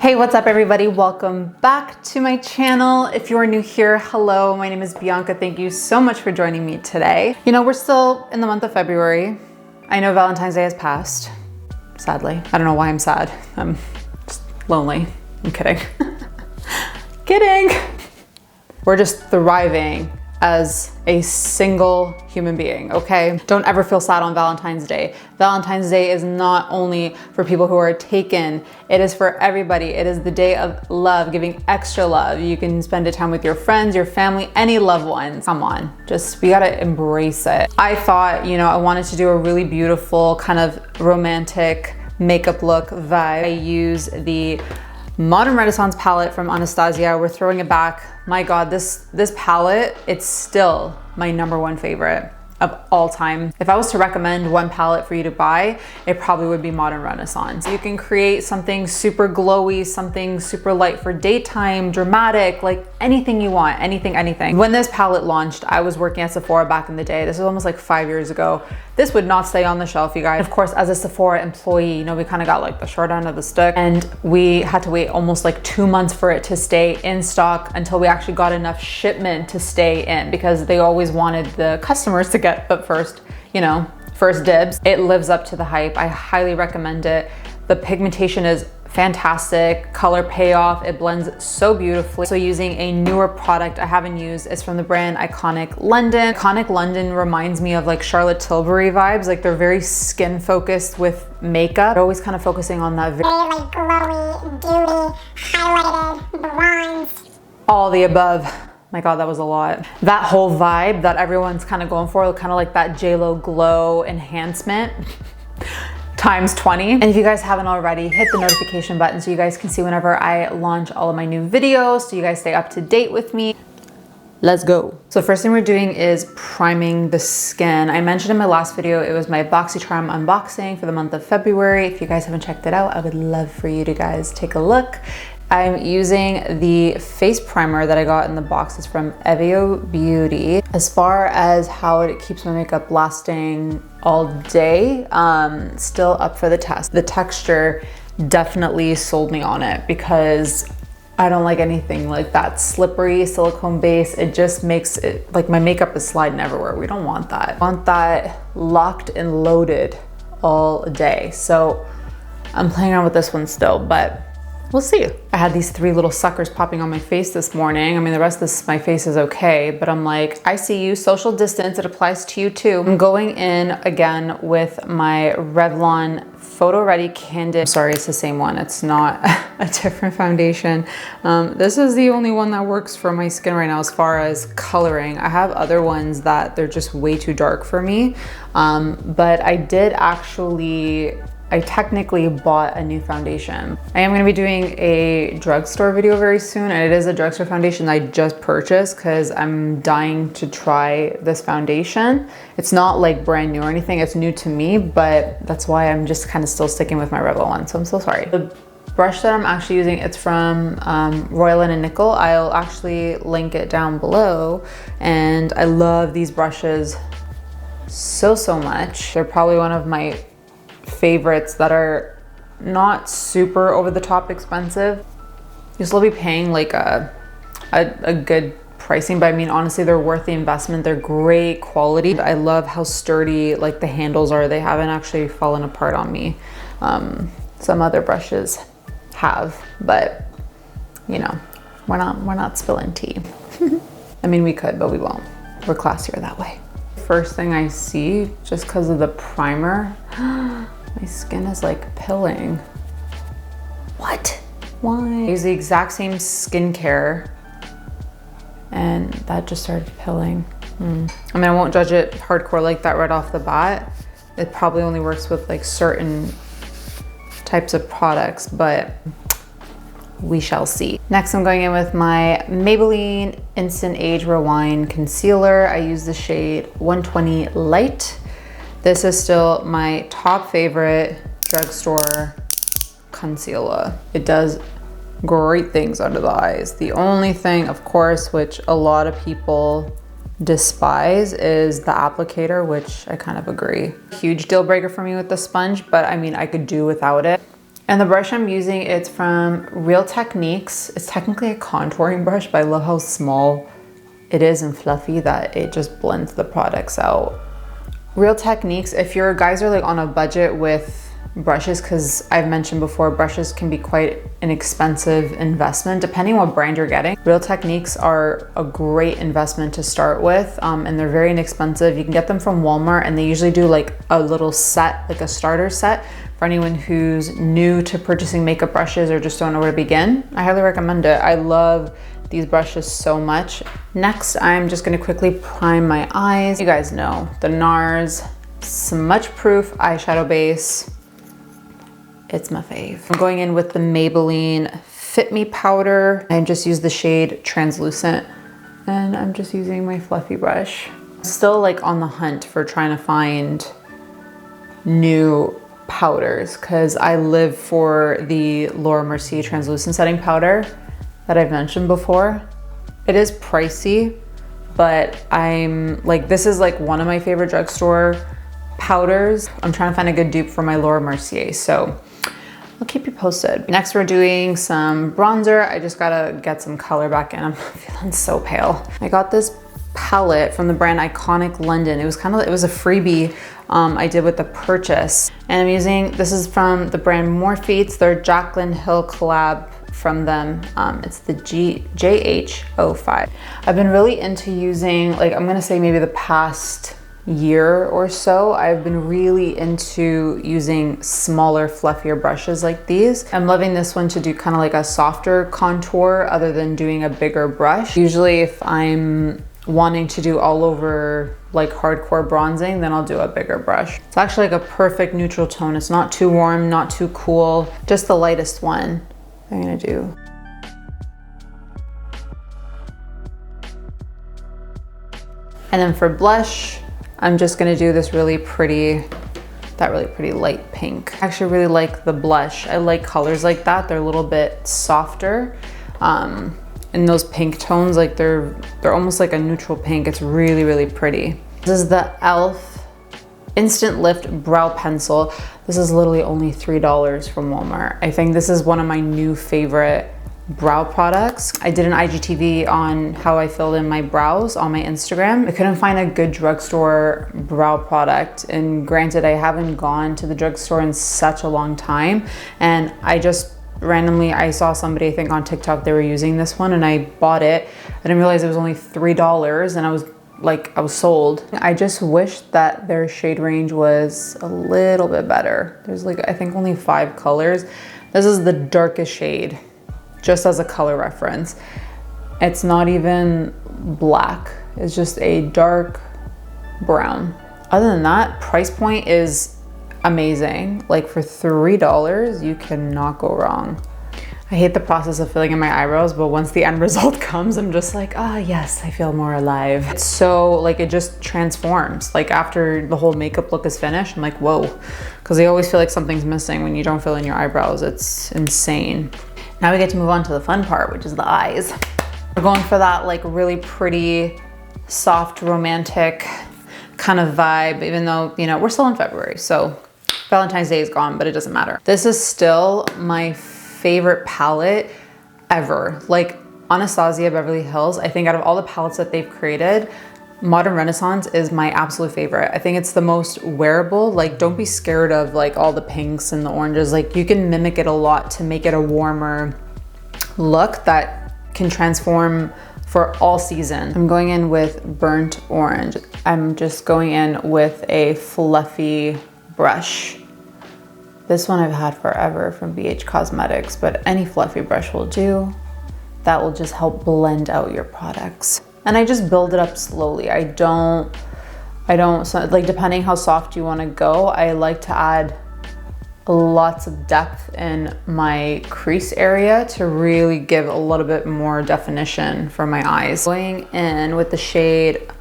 Hey, what's up everybody? Welcome back to my channel. If you are new here, hello, my name is Bianca. Thank you so much for joining me today. You know, we're still in the month of February. I know Valentine's Day has passed, sadly. I don't know why I'm sad. I'm just lonely. I'm kidding. Kidding. We're just thriving as a single human being, okay? Don't ever feel sad on Valentine's Day. Valentine's Day is not only for people who are taken, it is for everybody. It is the day of love, giving extra love. You can spend a time with your friends, your family, any loved ones. Come on, we gotta embrace it. I thought, you know, I wanted to do a really beautiful kind of romantic makeup look vibe. I use the Modern Renaissance palette from Anastasia. We're throwing it back. My God, this palette, it's still my #1 favorite of all time. If I was to recommend one palette for you to buy, it probably would be Modern Renaissance. You can create something super glowy, something super light for daytime, dramatic, like anything you want, anything. When this palette launched, I was working at Sephora back in the day. This was almost like 5 years ago. This would not stay on the shelf, you guys. Of course, as a Sephora employee, you know, we kind of got like the short end of the stick, and we had to wait almost like 2 months for it to stay in stock until we actually got enough shipment to stay in, because they always wanted the customers to get the first, you know, first dibs. It lives up to the hype. I highly recommend it. The pigmentation is fantastic, color payoff, it blends so beautifully. So using a newer product I haven't used is from the brand Iconic London. Iconic London reminds me of like Charlotte Tilbury vibes, like they're very skin focused with makeup. They're always kind of focusing on that very like glowy, dewy, highlighted, bronze. All the above. My God, that was a lot. That whole vibe that everyone's kind of going for, kind of like that JLo glow enhancement. Times 20. And if you guys haven't already, hit the notification button so you guys can see whenever I launch all of my new videos, so you guys stay up to date with me. Let's go. So first thing we're doing is priming the skin. I mentioned in my last video, it was my BoxyCharm unboxing for the month of February. If you guys haven't checked it out, I would love for you to guys take a look. I'm using the face primer that I got in the box. It's from Evio Beauty. As far as how it keeps my makeup lasting all day, still up for the test. The texture definitely sold me on it, because I don't like anything like that slippery silicone base. It just makes it like my makeup is sliding everywhere. We don't want that. I want that locked and loaded all day. So I'm playing around with this one still, but we'll see. I had these 3 little suckers popping on my face this morning. I mean, the rest of my face is okay, but I'm like, I see you, social distance, it applies to you too. I'm going in again with my Revlon Photo Ready Candid. Sorry, it's the same one. It's not a different foundation. This is the only one that works for my skin right now as far as coloring. I have other ones that they're just way too dark for me. But I technically bought a new foundation. I am gonna be doing a drugstore video very soon, and it is a drugstore foundation I just purchased because I'm dying to try this foundation. It's not like brand new or anything, it's new to me, but that's why I'm just kind of still sticking with my Revlon one, so I'm so sorry. The brush that I'm actually using, it's from Royal and Nickel. I'll actually link it down below, and I love these brushes so much. They're probably one of my favorites that are not super over the top expensive. You'll still be paying like a good pricing, but I mean, honestly, they're worth the investment. They're great quality. I love how sturdy like the handles are. They haven't actually fallen apart on me. Some other brushes have, but you know, we're not spilling tea. I mean, we could, but we won't. We're classier that way. First thing I see, just because of the primer, my skin is like pilling. What? Why? I use the exact same skincare and that just started pilling. I mean, I won't judge it hardcore like that right off the bat. It probably only works with like certain types of products, but we shall see. Next, I'm going in with my Maybelline Instant Age Rewind Concealer. I use the shade 120 Light. This is still my top favorite drugstore concealer. It does great things under the eyes. The only thing, of course, which a lot of people despise is the applicator, which I kind of agree. Huge deal breaker for me with the sponge, but I mean, I could do without it. And the brush I'm using, it's from Real Techniques. It's technically a contouring brush, but I love how small it is and fluffy that it just blends the products out. Real Techniques, if your guys are like on a budget with brushes, because I've mentioned before, brushes can be quite an expensive investment depending what brand you're getting. Real Techniques are a great investment to start with, and they're very inexpensive. You can get them from Walmart, and they usually do like a little set, like a starter set for anyone who's new to purchasing makeup brushes or just don't know where to begin. I highly recommend it. I love these brushes so much. Next, I'm just gonna quickly prime my eyes. You guys know the Nars Smudge Proof eyeshadow base. It's my fave. I'm going in with the Maybelline Fit Me powder. I just use the shade Translucent, and I'm just using my fluffy brush. Still like on the hunt for trying to find new powders, because I live for the Laura Mercier translucent setting powder that I've mentioned before. It is pricey, but I'm like, this is like one of my favorite drugstore powders. I'm trying to find a good dupe for my Laura Mercier, so I'll keep you posted. Next, we're doing some bronzer. I just gotta get some color back in. I'm feeling so pale. I got this palette from the brand Iconic London. It was a freebie I did with the purchase. And I'm using, this is from the brand Morphe. It's their Jaclyn Hill collab from them. It's the JH05. I've been really into using, like, I'm gonna say maybe the past year or so, I've been really into using smaller, fluffier brushes like these. I'm loving this one to do kind of like a softer contour other than doing a bigger brush. Usually if I'm wanting to do all over like hardcore bronzing, then I'll do a bigger brush. It's actually like a perfect neutral tone. It's not too warm, not too cool, just the lightest one I'm gonna do. And then for blush, I'm just gonna do this really pretty light pink. I actually really like the blush. I like colors like that. They're a little bit softer. And those pink tones, like they're almost like a neutral pink. It's really, really pretty. This is the e.l.f. Instant Lift Brow Pencil. This is literally only $3 from Walmart. I think this is one of my new favorite brow products. I did an IGTV on how I filled in my brows on my Instagram. I couldn't find a good drugstore brow product, and granted, I haven't gone to the drugstore in such a long time, and I just randomly, I saw somebody, I think on TikTok, they were using this one, and I bought it. I didn't realize it was only $3, and I was sold. I just wish that their shade range was a little bit better. There's like, I think only 5 colors. This is the darkest shade, just as a color reference. It's not even black. It's just a dark brown. Other than that, price point is amazing. Like for $3, you cannot go wrong. I hate the process of filling in my eyebrows, but once the end result comes, I'm just like, ah, yes, I feel more alive. It's so, like, it just transforms. Like after the whole makeup look is finished, I'm like, whoa. Because I always feel like something's missing when you don't fill in your eyebrows. It's insane. Now we get to move on to the fun part, which is the eyes. We're going for that like really pretty, soft, romantic kind of vibe, even though, you know, we're still in February, so Valentine's Day is gone, but it doesn't matter. This is still my favorite palette ever. Like Anastasia Beverly Hills, I think out of all the palettes that they've created, Modern Renaissance is my absolute favorite. I think it's the most wearable. Like, don't be scared of like all the pinks and the oranges. Like, you can mimic it a lot to make it a warmer look that can transform for all season. I'm going in with burnt orange. I'm just going in with a fluffy brush. This one I've had forever from BH Cosmetics, but any fluffy brush will do. That will just help blend out your products. And I just build it up slowly. I don't, so like depending how soft you wanna go, I like to add lots of depth in my crease area to really give a little bit more definition for my eyes. Going in with the shade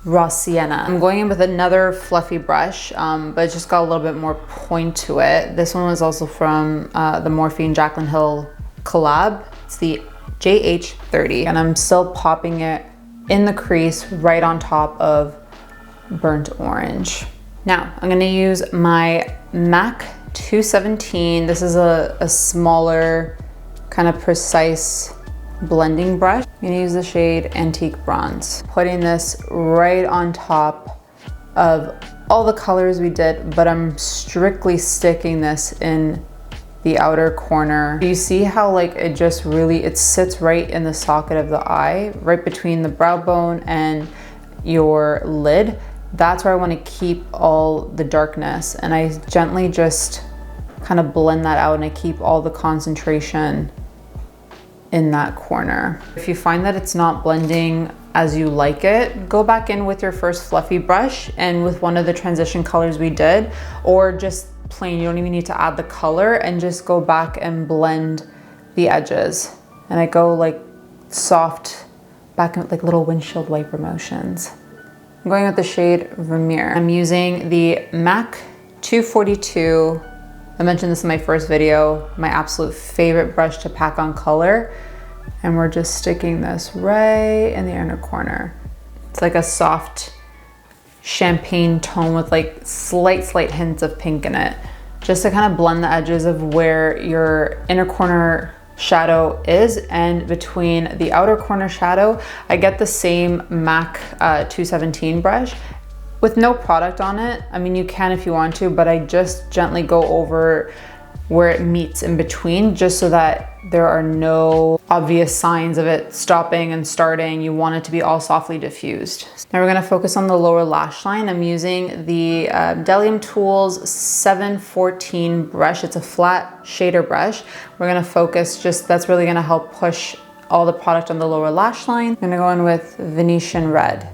Raw Sienna. I'm going in with another fluffy brush, but it just got a little bit more point to it. This one was also from the Morphe and Jaclyn Hill collab. It's the JH30, and I'm still popping it in the crease right on top of burnt orange. Now, I'm gonna use my MAC 217. This is a smaller, kind of precise blending brush. I'm gonna use the shade Antique Bronze. Putting this right on top of all the colors we did, but I'm strictly sticking this in the outer corner. You see how like it just really, it sits right in the socket of the eye, right between the brow bone and your lid. That's where I want to keep all the darkness, and I gently just kind of blend that out, and I keep all the concentration in that corner. If you find that it's not blending as you like it, go back in with your first fluffy brush and with one of the transition colors we did, or just plain, you don't even need to add the color, and just go back and blend the edges. And I go like soft back in like little windshield wiper motions. I'm going with the shade Vermeer. I'm using the MAC 242. I mentioned this in my first video, my absolute favorite brush to pack on color. And we're just sticking this right in the inner corner. It's like a soft champagne tone with like slight hints of pink in it, just to kind of blend the edges of where your inner corner shadow is. And between the outer corner shadow, I get the same MAC 217 brush with no product on it. I mean, you can if you want to, but I just gently go over where it meets in between, just so that there are no obvious signs of it stopping and starting. You want it to be all softly diffused. Now we're gonna focus on the lower lash line. I'm using the Delium Tools 714 brush. It's a flat shader brush. We're gonna focus that's really gonna help push all the product on the lower lash line. I'm gonna go in with Venetian Red.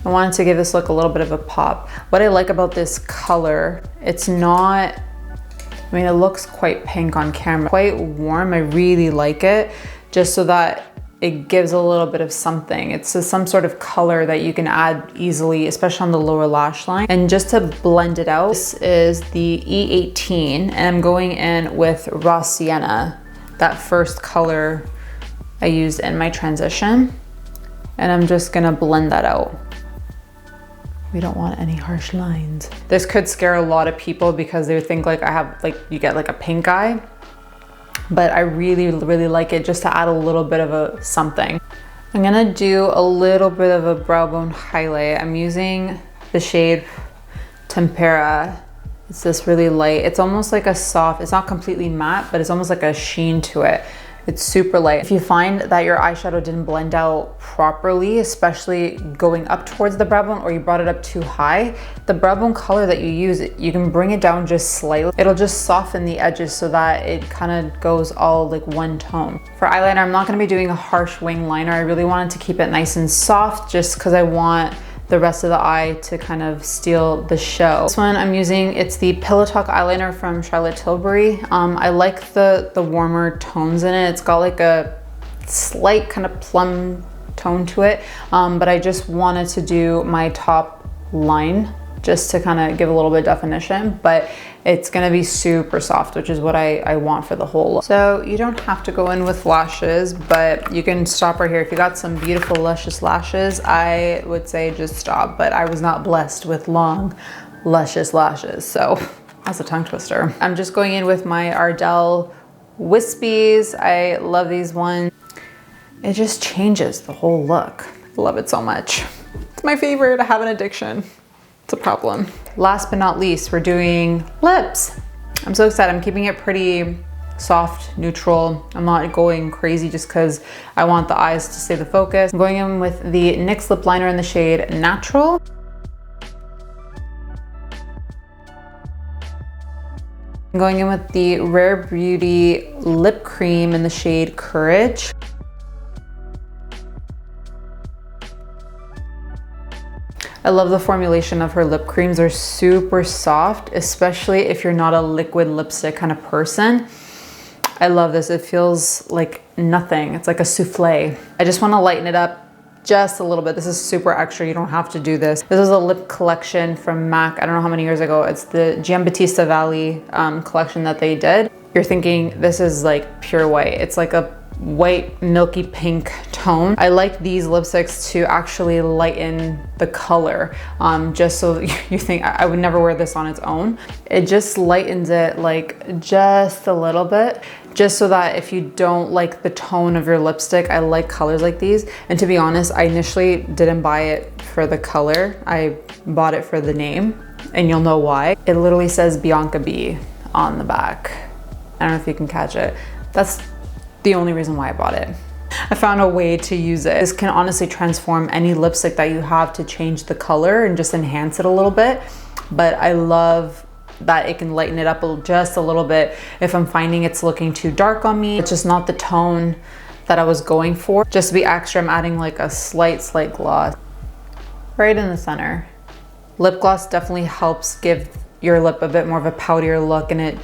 I wanted to give this look a little bit of a pop. What I like about this color, it's not, I mean, it looks quite pink on camera, quite warm. I really like it, just so that it gives a little bit of something. It's some sort of color that you can add easily, especially on the lower lash line. And just to blend it out, this is the E18, and I'm going in with Raw Sienna, that first color I used in my transition. And I'm just gonna blend that out. We don't want any harsh lines. This could scare a lot of people because they would think like I have, like you get like a pink eye, but I really like it just to add a little bit of a something. I'm gonna do a little bit of a brow bone highlight. I'm using the shade Tempera. It's this really light, it's almost like a soft, it's not completely matte, but it's almost like a sheen to it. It's super light. If you find that your eyeshadow didn't blend out properly, especially going up towards the brow bone, or you brought it up too high, the brow bone color that you use, you can bring it down just slightly. It'll just soften the edges so that it kind of goes all like one tone. For eyeliner, I'm not gonna be doing a harsh wing liner. I really wanted to keep it nice and soft just because I want the rest of the eye to kind of steal the show. This one I'm using, it's the Pillow Talk eyeliner from Charlotte Tilbury. I like the warmer tones in it. It's got like a slight kind of plum tone to it, but I just wanted to do my top line just to kind of give a little bit of definition, but it's gonna be super soft, which is what I want for the whole look. So you don't have to go in with lashes, but you can stop right here. If you got some beautiful luscious lashes, I would say just stop, but I was not blessed with long, luscious lashes, so that's a tongue twister. I'm just going in with my Ardelle Wispies. I love these ones. It just changes the whole look. I love it so much. It's my favorite. I have an addiction. It's a problem. Last but not least, we're doing lips. I'm so excited. I'm keeping it pretty soft, neutral. I'm not going crazy just because I want the eyes to stay the focus. I'm going in with the NYX lip liner in the shade Natural. I'm going in with the Rare Beauty lip cream in the shade Courage. I love the formulation of her lip creams. They're super soft, especially if you're not a liquid lipstick kind of person. I love this. It feels like nothing. It's like a souffle. I just want to lighten it up just a little bit. This is super extra. You don't have to do this. This is a lip collection from MAC. I don't know how many years ago. It's the Giambattista Valli collection that they did. You're thinking this is like pure white. It's like a white milky pink tone. tone. I like these lipsticks to actually lighten the color, just so you think I would never wear this on its own. It just lightens it like just a little bit, just so that if you don't like the tone of your lipstick, I like colors like these. And to be honest, I initially didn't buy it for the color. I bought it for the name, and you'll know why. It literally says Bianca B on the back. I don't know if you can catch it. That's the only reason why I bought it. I found a way to use it. This can honestly transform any lipstick that you have to change the color and just enhance it a little bit. But I love that it can lighten it up just a little bit if I'm finding it's looking too dark on me. It's just not the tone that I was going for. Just to be extra, I'm adding like a slight gloss right in the center. Lip gloss definitely helps give your lip a bit more of a poutier look, and it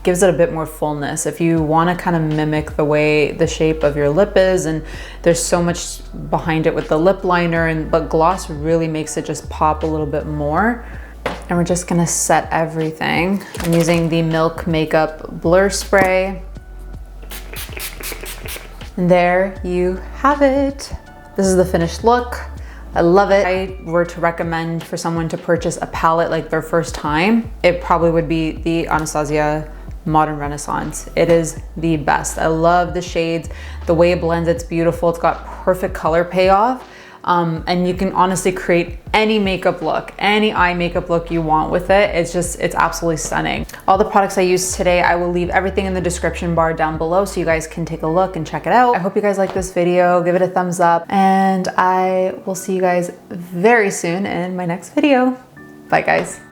gives it a bit more fullness. If you want to kind of mimic the way the shape of your lip is, and there's so much behind it with the lip liner, but gloss really makes it just pop a little bit more. And we're just gonna set everything. I'm using the Milk Makeup Blur Spray. And there you have it. This is the finished look. I love it. If I were to recommend for someone to purchase a palette like their first time, it probably would be the Anastasia Modern Renaissance. It is the best. I love the shades, the way it blends, it's beautiful. It's got perfect color payoff. And you can honestly create any makeup look, any eye makeup look you want with it. It's absolutely stunning. All the products I used today, I will leave everything in the description bar down below so you guys can take a look and check it out. I hope you guys like this video, give it a thumbs up, and I will see you guys very soon in my next video. Bye guys.